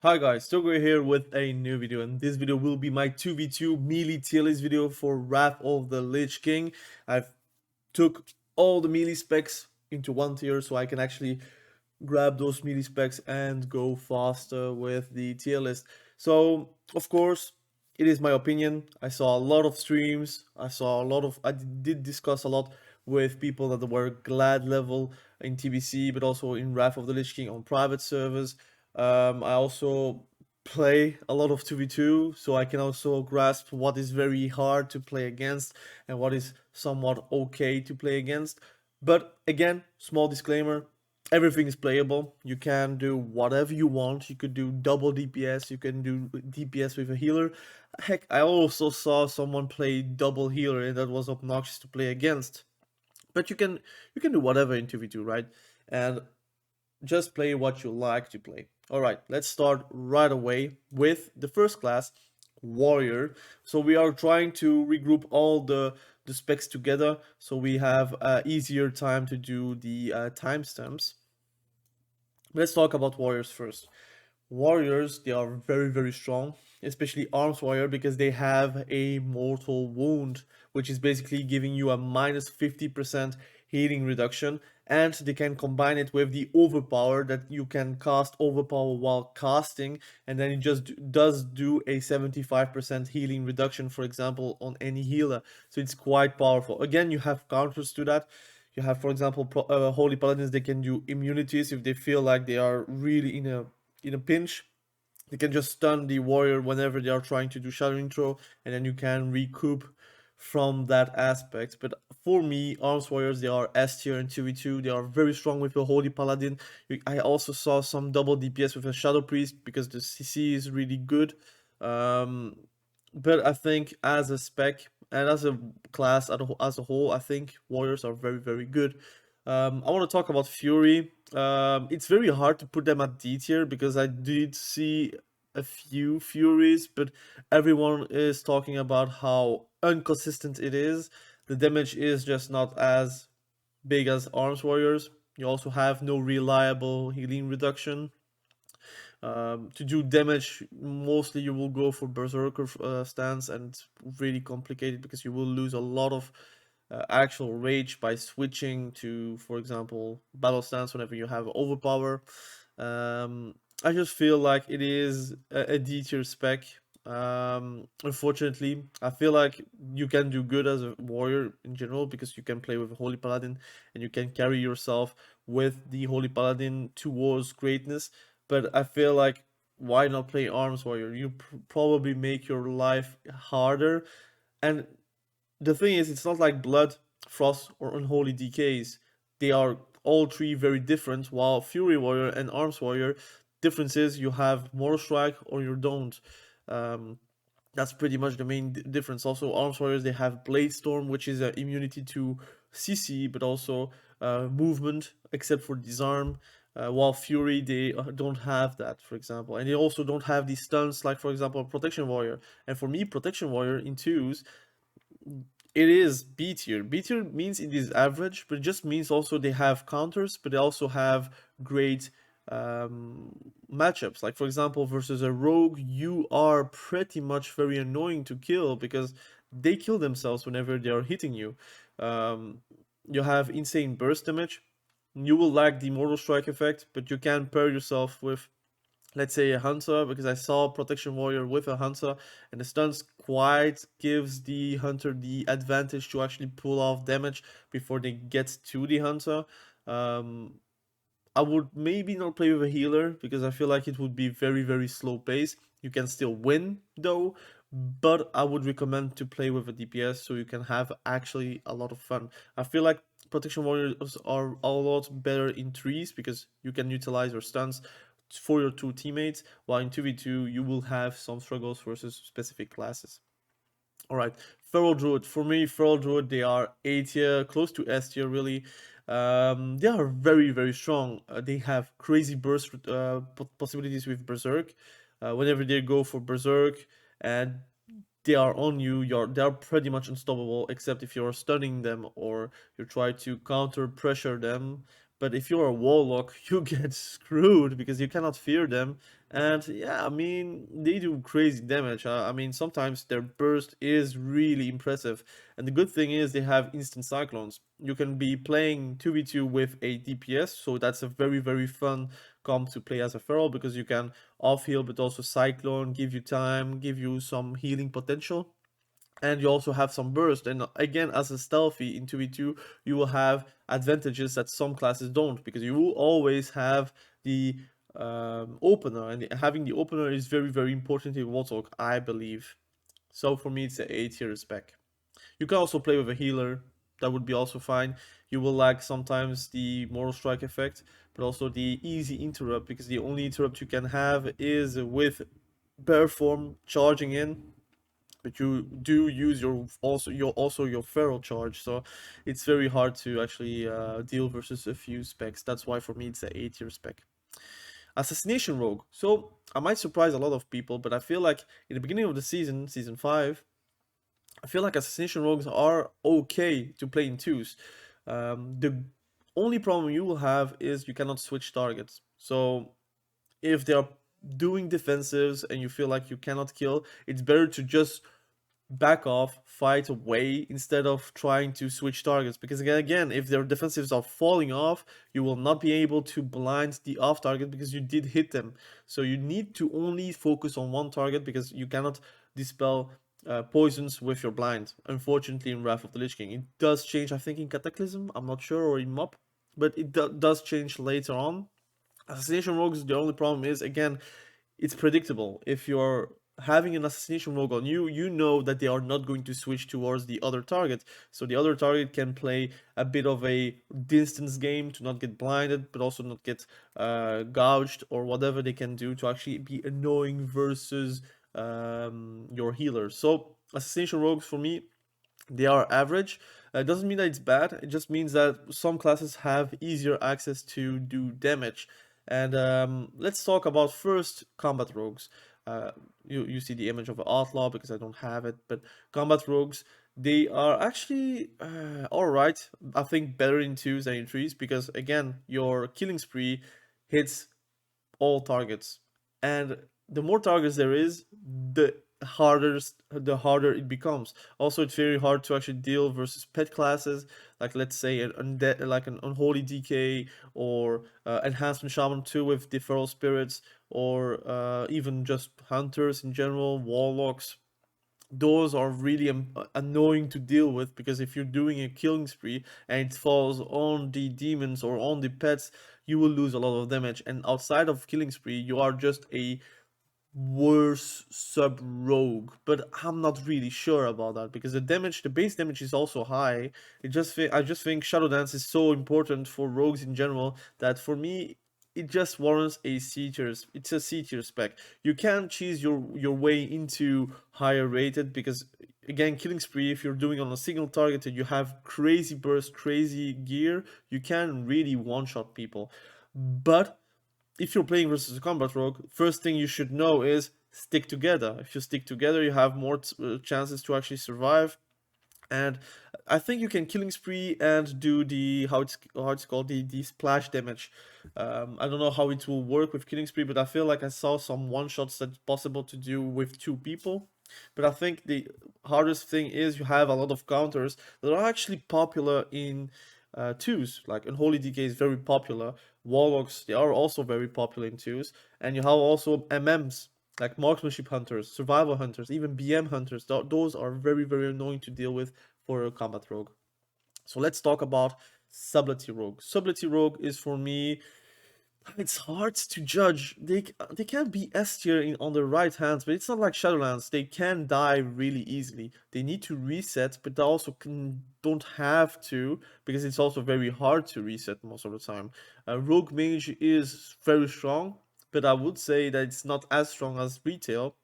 Hi guys, Thogrey here with a new video, and this video will be my 2v2 melee tier list video for Wrath of the Lich King. I've took all the melee specs into one tier so I can actually grab those melee specs and go faster with the tier list. So, of course, it is my opinion. I saw a lot of streams, I did discuss a lot with people that were glad level in TBC, but also in Wrath of the Lich King on private servers. I also play a lot of 2v2, so I can also grasp what is very hard to play against and what is somewhat okay to play against. But again, small disclaimer, everything is playable. You can do whatever you want. You could do double DPS, you can do DPS with a healer. Heck, I also saw someone play double healer and that was obnoxious to play against. But you can do whatever in 2v2, right? And just play what you like to play. Alright, let's start right away with the first class, Warrior. So we are trying to regroup all the specs together so we have easier time to do the timestamps. Let's talk about Warriors first. Warriors, they are very strong, especially Arms Warrior, because they have a mortal wound, which is basically giving you a minus 50% healing reduction, and they can combine it with the overpower that you can cast overpower while casting, and then it just does do a 75% healing reduction, for example, on any healer. So it's quite powerful. Again, you have counters to that. You have, for example, Holy Paladins. They can do immunities if they feel like they are really in a pinch. They can just stun the warrior whenever they are trying to do shadow intro, and then you can recoup from that aspect. But for me, arms warriors, they are S tier and 2v2. They are very strong with a holy paladin. I also saw some double DPS with a shadow priest because the CC is really good. But I think as a spec and as a class as a whole, I think warriors are very good. I want to talk about Fury. It's very hard to put them at D tier because I did see a few Furies, but everyone is talking about how inconsistent it is. The damage is just not as big as Arms Warriors. You also have no reliable healing reduction. To do damage, mostly you will go for Berserker stance, and it's really complicated because you will lose a lot of actual rage by switching to, for example, battle stance whenever you have overpower. I just feel like it is a D tier spec. Unfortunately, I feel like you can do good as a warrior in general because you can play with a Holy Paladin and you can carry yourself with the Holy Paladin towards greatness. But I feel like why not play Arms Warrior? You probably make your life harder. And the thing is, it's not like Blood, Frost, or Unholy Decays. They are all three very different, while Fury Warrior and Arms Warrior, difference is you have Mortal Strike or you don't. Um, that's pretty much the main difference. Also, Arms Warriors, they have Blade Storm, which is an immunity to CC, but also movement, except for Disarm. While Fury, they don't have that, for example. And they also don't have these stunts, like, for example, Protection Warrior. And for me, Protection Warrior in twos, it is B tier. B tier means it is average, but it just means also they have counters, but they also have great matchups. Like, for example, versus a rogue, you are pretty much very annoying to kill because they kill themselves whenever they are hitting you. You have insane burst damage. You will lack the Mortal Strike effect, but you can pair yourself with, let's say, a hunter, because I saw Protection Warrior with a hunter, and the stuns quite gives the hunter the advantage to actually pull off damage before they get to the hunter. I would maybe not play with a healer because I feel like it would be very slow pace. You can still win though, but I would recommend to play with a DPS so you can have actually a lot of fun. I feel like Protection Warriors are a lot better in threes because you can utilize your stuns for your two teammates, while in 2v2 you will have some struggles versus specific classes. Alright, Feral Druid. For me, Feral Druid, they are A tier, close to S tier really. They are very strong. They have crazy burst possibilities with Berserk. Whenever they go for Berserk and they are on you, they are pretty much unstoppable, except if you're stunning them or you try to counter pressure them. But if you're a warlock, you get screwed because you cannot fear them. And yeah, I mean, they do crazy damage. I mean, sometimes their burst is really impressive. And the good thing is they have instant cyclones. You can be playing 2v2 with a DPS, so that's a very, very fun comp to play as a feral because you can off heal, but also cyclone, give you time, give you some healing potential. And you also have some burst, and again, as a stealthy in 2v2, you will have advantages that some classes don't, because you will always have the opener, and having the opener is very, very important in WOTLK, I believe. So for me, it's a A tier spec. You can also play with a healer, that would be also fine. You will lack sometimes the moral strike effect, but also the easy interrupt, because the only interrupt you can have is with bear form charging in, but you do use your feral charge, so it's very hard to actually deal versus a few specs. That's why for me it's a A tier spec. Assassination Rogue. So I might surprise a lot of people, but I feel like in the beginning of the season 5, I feel like Assassination Rogues are okay to play in twos. The only problem you will have is you cannot switch targets. So if they are doing defensives and you feel like you cannot kill, it's better to just back off, fight away instead of trying to switch targets. Because again, if their defensives are falling off, you will not be able to blind the off target because you did hit them. So you need to only focus on one target because you cannot dispel poisons with your blind. Unfortunately, in Wrath of the Lich King, it does change. I think in Cataclysm, I'm not sure, or in Mob, but it does change later on. Assassination Rogues, the only problem is, again, it's predictable. If you're having an assassination rogue on you, you know that they are not going to switch towards the other target. So the other target can play a bit of a distance game to not get blinded, but also not get gouged, or whatever they can do to actually be annoying versus your healer. So assassination rogues for me, they are average. It doesn't mean that it's bad. It just means that some classes have easier access to do damage. And let's talk about first combat rogues. You see the image of an outlaw because I don't have it, but combat rogues, they are actually all right. I think better in twos than in threes because again, your killing spree hits all targets, and the more targets there is, the harder it becomes. Also, it's very hard to actually deal versus pet classes, like let's say an undead, like an unholy DK, or enhancement shaman 2 with the feral spirits, or even just hunters in general, warlocks. Those are really annoying to deal with, because if you're doing a killing spree and it falls on the demons or on the pets, you will lose a lot of damage. And outside of killing spree, you are just a worse sub rogue, but I'm not really sure about that because the base damage is also high. I just think Shadowlands is so important for rogues in general that for me it just warrants a C tier. It's a C tier spec. You can cheese your way into higher rated because again, killing spree, if you're doing on a single target and you have crazy burst, crazy gear, you can really one shot people. But if you're playing versus a combat rogue, first thing you should know is stick together. If you stick together, you have more chances to actually survive. And I think you can killing spree and do the how it's called the splash damage. I don't know how it will work with killing spree, but I feel like I saw some one shots that's possible to do with two people. But I think the hardest thing is you have a lot of counters that are actually popular in twos. Like Unholy DK is very popular. Warlocks, they are also very popular in twos. And you have also MMs like marksmanship hunters, survival hunters, even BM hunters. Those are very, very annoying to deal with for a combat rogue. So let's talk about Sublety Rogue. Sublety Rogue is for me, it's hard to judge. They can be S tier on the right hands, but it's not like Shadowlands. They can die really easily. They need to reset, but they also don't have to because it's also very hard to reset most of the time. Rogue Mage is very strong, but I would say that it's not as strong as Retail.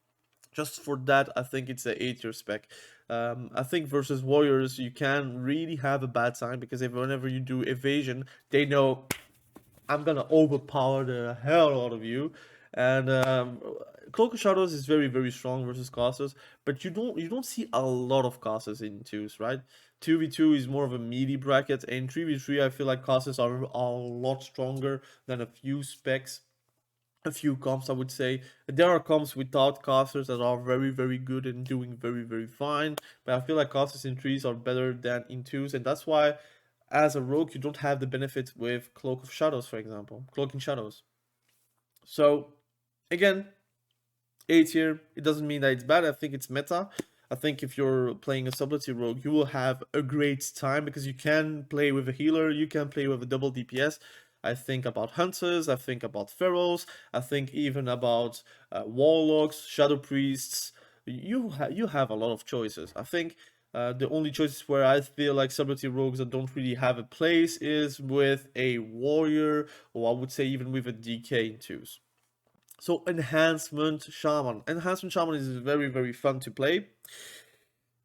Just for that, I think it's a 8 tier spec. I think versus Warriors, you can really have a bad time because if whenever you do evasion, they know I'm gonna overpower the hell out of you. And Cloak of Shadows is very, very strong versus casters, but you don't see a lot of casters in twos, right? 2v2 is more of a meaty bracket, and 3v3 I feel like casters are a lot stronger than a few specs. a few comps, I would say. There are comps without casters that are very, very good and doing very, very fine. But I feel like casters in threes are better than in twos, and that's why, as a rogue, you don't have the benefit with Cloak of Shadows, for example, Cloaking Shadows. So, again, A tier. It doesn't mean that it's bad. I think it's meta. I think if you're playing a subtlety rogue, you will have a great time because you can play with a healer, you can play with a double DPS. I think about hunters, I think about pharaohs, I think even about warlocks, shadow priests. You have a lot of choices. I think the only choices where I feel like subtlety rogues that don't really have a place is with a warrior, or I would say even with a DK in twos. So Enhancement Shaman. Enhancement Shaman is very, very fun to play.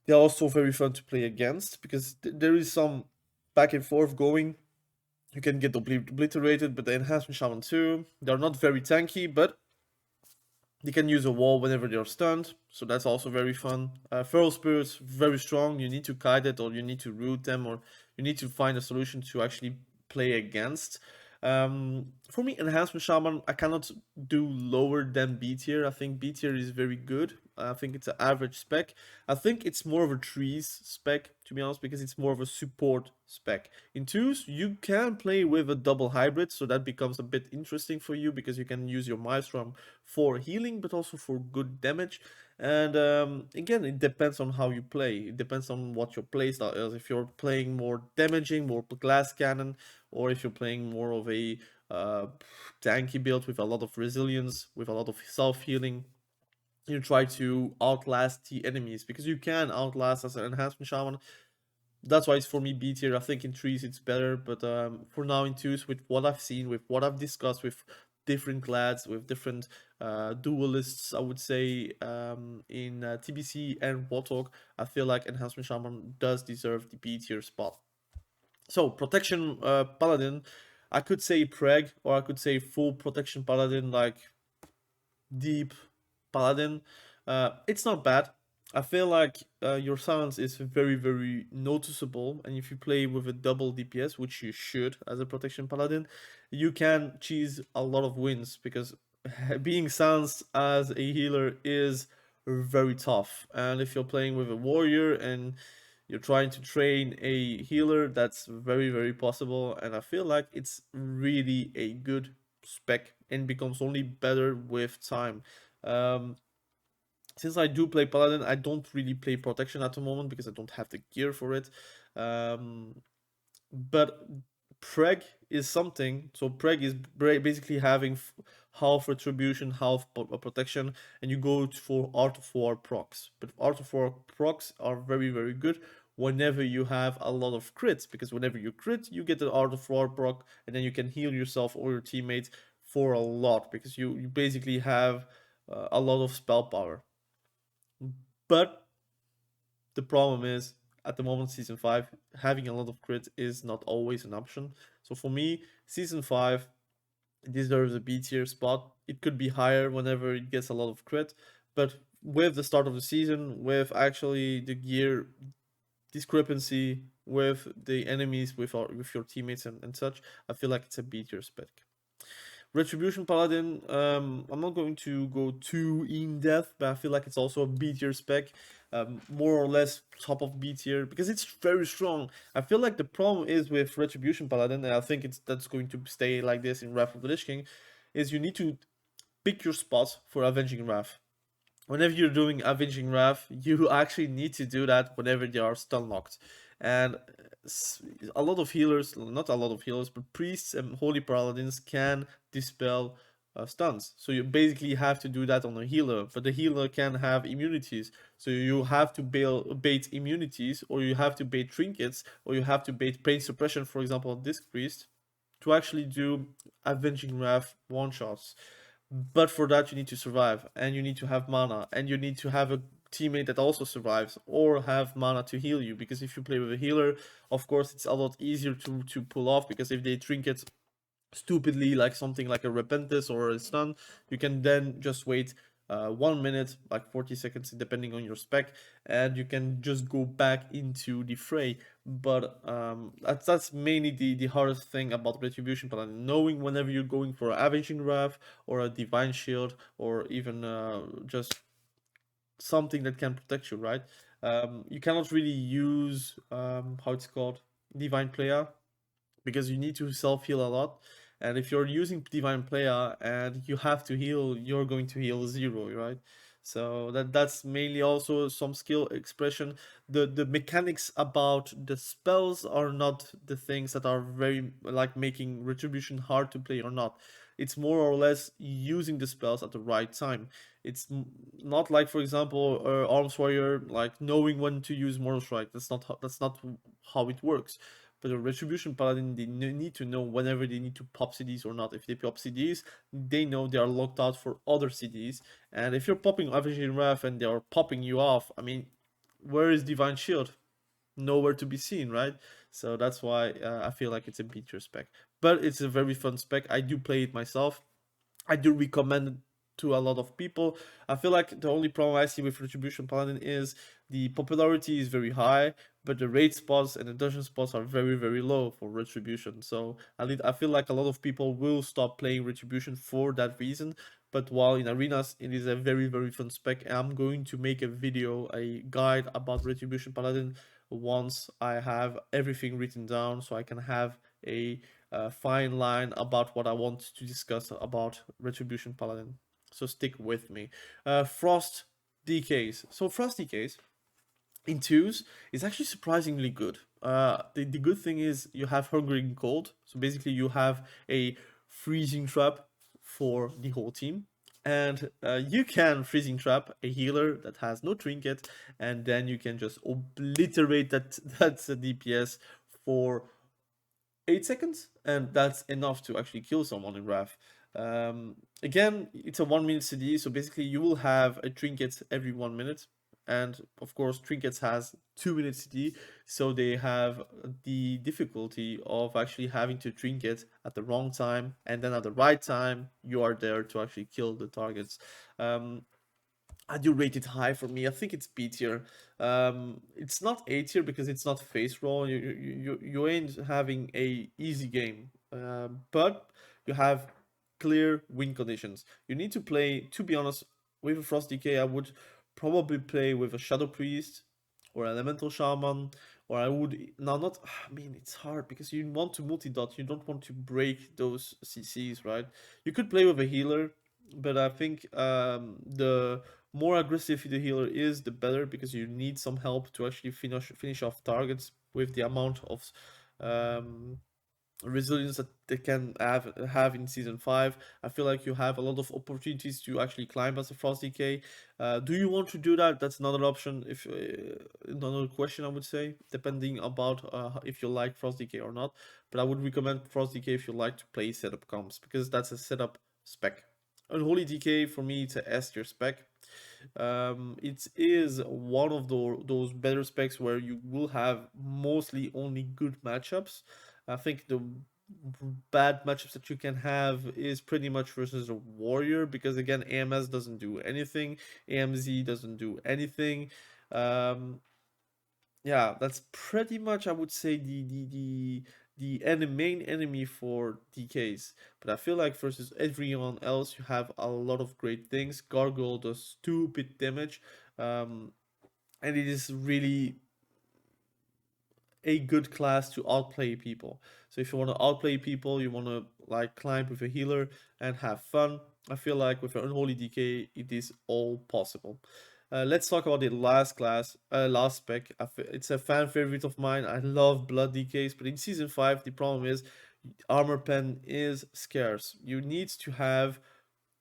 They're also very fun to play against because there is some back and forth going. You can get obliterated, but the Enhancement Shaman too. They're not very tanky, but they can use a wall whenever they're stunned, so that's also very fun. Feral Spirits, very strong. You need to kite it, or you need to root them, or you need to find a solution to actually play against. For me, Enhancement Shaman, I cannot do lower than B tier. I think B tier is very good. I think it's an average spec. I think it's more of a trees spec, to be honest, because it's more of a support spec. In twos, you can play with a double hybrid, so that becomes a bit interesting for you because you can use your Maelstrom for healing, but also for good damage. And again, it depends on how you play. It depends on what your playstyle is. If you're playing more damaging, more glass cannon, or if you're playing more of a tanky build with a lot of resilience, with a lot of self healing, you try to outlast the enemies because you can outlast as an enhancement shaman. That's why it's for me B tier. I think in threes it's better, but for now in twos, with what I've seen, with what I've discussed with different glads, with different duelists, I would say in TBC and WOTLK, I feel like Enhancement Shaman does deserve the B tier spot. So protection paladin, I could say preg, or I could say full protection paladin, like deep paladin. It's not bad. I feel like your silence is very, very noticeable, and if you play with a double DPS, which you should as a protection paladin, you can cheese a lot of wins because being silenced as a healer is very tough. And if you're playing with a warrior and you're trying to train a healer, that's very, very possible. And I feel like it's really a good spec and becomes only better with time. Um, since I do play Paladin, I don't really play Protection at the moment because I don't have the gear for it. But Preg is something. So Preg is basically having half Retribution, half Protection, and you go for Art of War procs. But Art of War procs are very, very good whenever you have a lot of crits, because whenever you crit, you get the Art of War proc, and then you can heal yourself or your teammates for a lot, because you basically have a lot of spell power. But the problem is, at the moment, season 5, having a lot of crit is not always an option. So for me, season 5 deserves a B tier spot. It could be higher whenever it gets a lot of crit, but with the start of the season, with actually the gear discrepancy with the enemies, with your teammates and such, I feel like it's a B tier spec. Retribution Paladin, I'm not going to go too in depth, but I feel like it's also a B tier spec, more or less top of B tier because it's very strong. I feel like the problem is with Retribution Paladin, and I think that's going to stay like this in Wrath of the Lich King, is you need to pick your spots for Avenging Wrath. Whenever you're doing Avenging Wrath, you actually need to do that whenever they are stun locked. And a lot of healers, not a lot of healers, but priests and holy paladins can dispel stuns. So you basically have to do that on a healer, but the healer can have immunities. So you have to bait immunities, or you have to bait trinkets, or you have to bait pain suppression, for example, on Disc Priest, to actually do Avenging Wrath one shots. But for that, you need to survive, and you need to have mana, and you need to have a teammate that also survives, or have mana to heal you. Because if you play with a healer, of course, it's a lot easier to pull off, because if they trinket stupidly, like something like a Repentis or a stun, you can then just wait 1 minute, like 40 seconds, depending on your spec, and you can just go back into the fray. But that's mainly the hardest thing about Retribution Paladin, knowing whenever you're going for an Avenging Wrath or a Divine Shield, or even just something that can protect you, right? You cannot really use how it's called, Divine Player, because you need to self heal a lot. And if you're using Divine Player and you have to heal, you're going to heal zero, right? So that's mainly also some skill expression. The mechanics about the spells are not the things that are very like making Retribution hard to play or not. It's more or less using the spells at the right time. It's not like, for example, Arms Warrior, like knowing when to use Mortal Strike. That's not how it works. But a Retribution Paladin, they need to know whenever they need to pop CDs or not. If they pop CDs, they know they are locked out for other CDs. And if you're popping Avenging Wrath and they are popping you off, I mean, where is Divine Shield? Nowhere to be seen, right? So that's why I feel like it's a beat your spec. But it's a very fun spec. I do play it myself. I do recommend it to a lot of people. I feel like the only problem I see with Retribution Paladin is the popularity is very high, but the raid spots and the dungeon spots are very, very low for Retribution. So I feel like a lot of people will stop playing Retribution for that reason. But while in arenas, it is a very, very fun spec. I'm going to make a video, a guide about Retribution Paladin once I have everything written down, so I can have a fine line about what I want to discuss about Retribution Paladin. So stick with me. Frost decays. So Frost decays in twos is actually surprisingly good. The good thing is you have Hungering Cold. So basically you have a freezing trap for the whole team. And you can freezing trap a healer that has no trinket, and then you can just obliterate that's a DPS for 8 seconds, and that's enough to actually kill someone in Wrath. Again, it's a 1 minute CD, so basically you will have a trinket every 1 minute. And of course, trinkets has 2 minute CD, so they have the difficulty of actually having to trinket at the wrong time, and then at the right time, you are there to actually kill the targets. I do rate it high for me. I think it's B tier. It's not A tier because it's not face roll. You ain't having a easy game, but you have clear win conditions. You need to play. To be honest, with a Frost Decay, I would probably play with a Shadow Priest or Elemental Shaman, or I would now not. I mean, it's hard because you want to multi dot. You don't want to break those CCs, right? You could play with a healer, but I think the more aggressive the healer is, the better, because you need some help to actually finish off targets with the amount of um, resilience that they can have in season 5. I feel like you have a lot of opportunities to actually climb as a Frost DK. Do you want to do that? That's another option. If another question, I would say, depending about if you like Frost DK or not. But I would recommend Frost DK if you like to play setup comps, because that's a setup spec. Unholy DK, for me, it's a S tier spec. It is one of those better specs where you will have mostly only good matchups. I think the bad matchups that you can have is pretty much versus a warrior, because again, AMS doesn't do anything, AMZ doesn't do anything. Yeah, that's pretty much, I would say, the main enemy for DKs. But I feel like versus everyone else, you have a lot of great things. Gargoyle does stupid damage, um, and it is really a good class to outplay people. So if you want to outplay people, you want to like climb with a healer and have fun, I feel like with an Unholy DK, it is all possible. Let's talk about the last class, last spec. It's a fan favorite of mine. I love Blood DKs, but in Season 5, the problem is Armor Pen is scarce. You need to have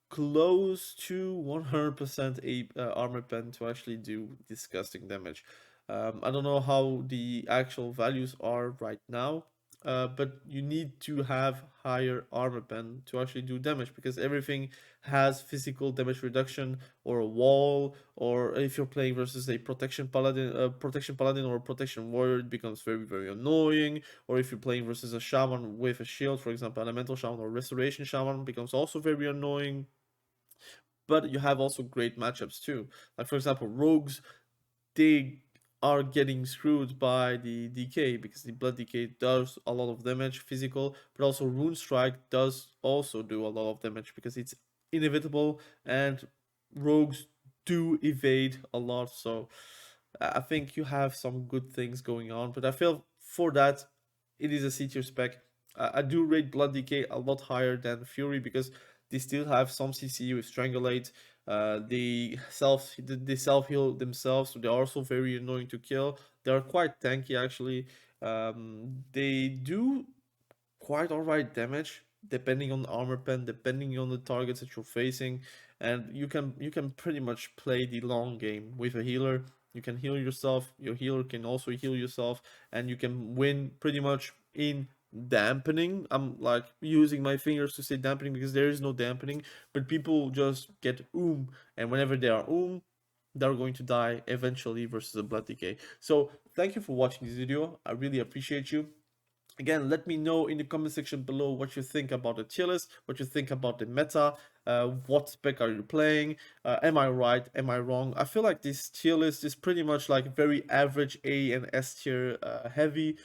close to 100% a armor pen to actually do disgusting damage. I don't know how the actual values are right now, but you need to have higher armor pen to actually do damage, because everything has physical damage reduction or a wall, or if you're playing versus a protection paladin or a protection warrior, it becomes very, very annoying. Or if you're playing versus a shaman with a shield, for example, elemental shaman or restoration shaman, becomes also very annoying. but you have also great matchups too. Like for example, rogues, they are getting screwed by the DK because the blood DK does a lot of damage physical, but also rune strike does also do a lot of damage because it's inevitable and rogues do evade a lot. So I think you have some good things going on, but I feel for that it is a C tier spec. I do rate blood DK a lot higher than Fury because they still have some CC with Strangulate. They self heal themselves, so they are also very annoying to kill. They are quite tanky actually. They do quite alright damage depending on the armor pen, depending on the targets that you're facing, and you can pretty much play the long game with a healer. You can heal yourself, your healer can also heal yourself, and you can win pretty much in dampening. I'm like using my fingers to say dampening because there is no dampening, but people just get and whenever they are they're going to die eventually versus a blood decay. So thank you for watching this video. I really appreciate you. Again, let me know in the comment section below what you think about the tier list, what you think about the meta, what spec are you playing, am I right, am I wrong? I feel like this tier list is pretty much like very average A and S tier heavy,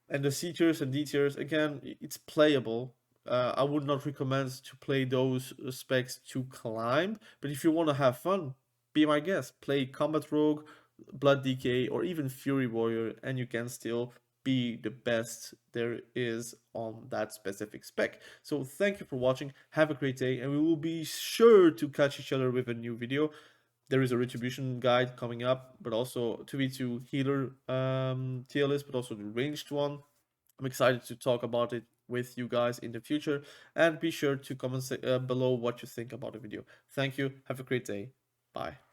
and the C tiers and D tiers, again, it's playable. I would not recommend to play those specs to climb, but if you want to have fun, be my guest. Play Combat Rogue, Blood DK, or even Fury Warrior, and you can still be the best there is on that specific spec. So thank you for watching, have a great day, and we will be sure to catch each other with a new video. There is a retribution guide coming up, but also 2v2 healer tier list, but also the ranged one. I'm excited to talk about it with you guys in the future, and be sure to comment below what you think about the video. Thank you, have a great day, bye.